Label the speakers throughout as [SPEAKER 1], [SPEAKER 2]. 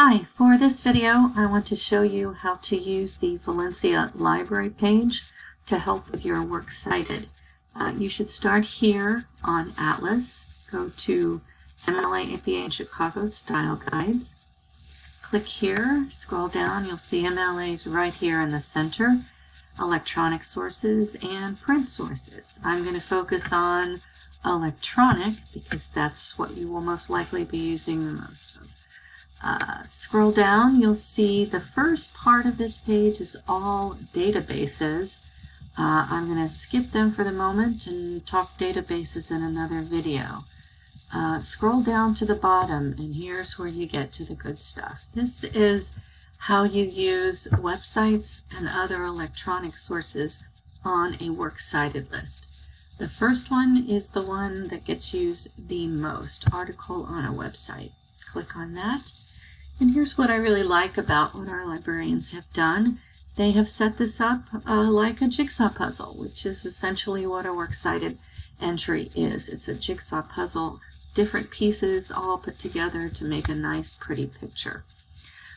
[SPEAKER 1] Hi, for this video I want to show you how to use the Valencia library page to help with your works cited. You should start here on Atlas, go to MLA, APA, and Chicago Style Guides. Click here, scroll down, you'll see MLAs right here in the center, electronic sources and print sources. I'm going to focus on electronic because that's what you will most likely be using the most of. Scroll down, you'll see the first part of this page is all databases. I'm going to skip them for the moment and talk databases in another video. Scroll down to the bottom and here's where you get to the good stuff. This is how you use websites and other electronic sources on a works cited list. The first one is the one that gets used the most, article on a website. Click on that. And here's what I really like about what our librarians have done. They have set this up like a jigsaw puzzle, which is essentially what a works cited entry is. It's a jigsaw puzzle, different pieces all put together to make a nice, pretty picture.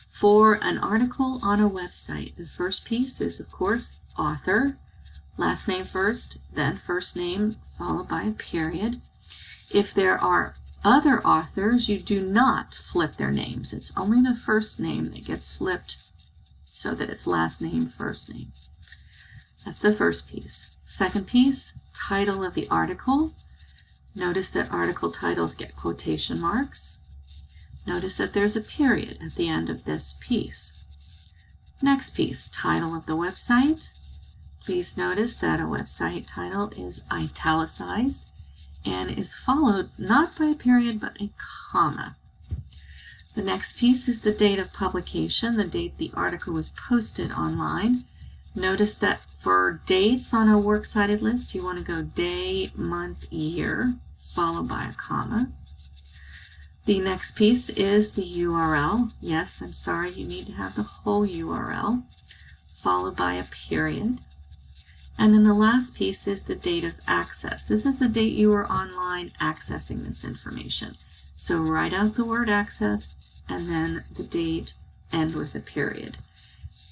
[SPEAKER 1] For an article on a website, the first piece is, of course, author, last name first, then first name, followed by a period. If there are other authors, you do not flip their names. It's only the first name that gets flipped so that it's last name, first name. That's the first piece. Second piece, title of the article. Notice that article titles get quotation marks. Notice that there's a period at the end of this piece. Next piece, title of the website. Please notice that a website title is italicized and is followed not by a period but a comma. The next piece is the date of publication, the date the article was posted online. Notice that for dates on a works cited list, you want to go day, month, year, followed by a comma. The next piece is the URL. Yes, I'm sorry, you need to have the whole URL, followed by a period. And then the last piece is the date of access. This is the date you were online accessing this information. So write out the word access and then the date, end with a period.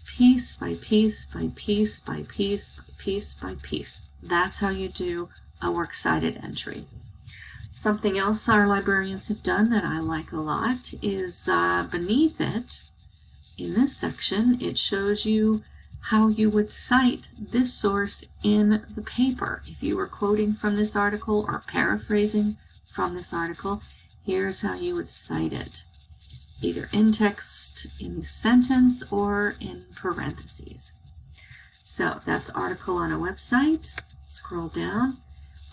[SPEAKER 1] Piece by piece by piece by piece by piece by piece. That's how you do a works cited entry. Something else our librarians have done that I like a lot is beneath it, in this section, it shows you how you would cite this source in the paper. If you were quoting from this article or paraphrasing from this article, here's how you would cite it. Either in text, in the sentence, or in parentheses. So that's article on a website. Scroll down.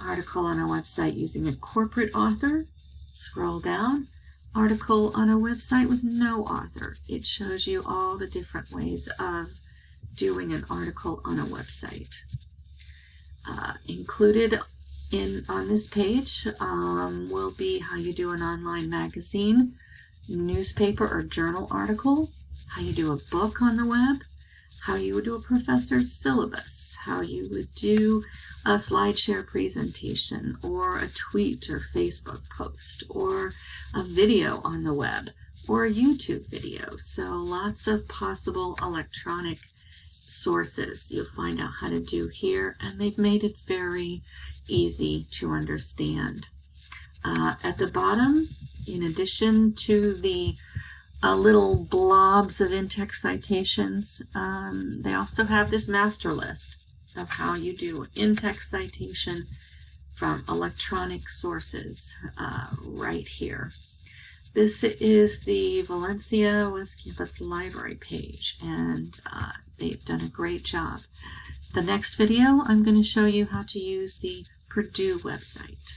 [SPEAKER 1] Article on a website using a corporate author. Scroll down. Article on a website with no author. It shows you all the different ways of doing an article on a website. Included on this page will be how you do an online magazine, newspaper or journal article, how you do a book on the web, how you would do a professor's syllabus, how you would do a SlideShare presentation or a tweet or Facebook post or a video on the web or a YouTube video. So lots of possible electronic sources you'll find out how to do here, and they've made it very easy to understand. At the bottom, in addition to the little blobs of in-text citations, they also have this master list of how you do in-text citation from electronic sources right here. This is the Valencia West Campus Library page, and they've done a great job. The next video, I'm going to show you how to use the Purdue website.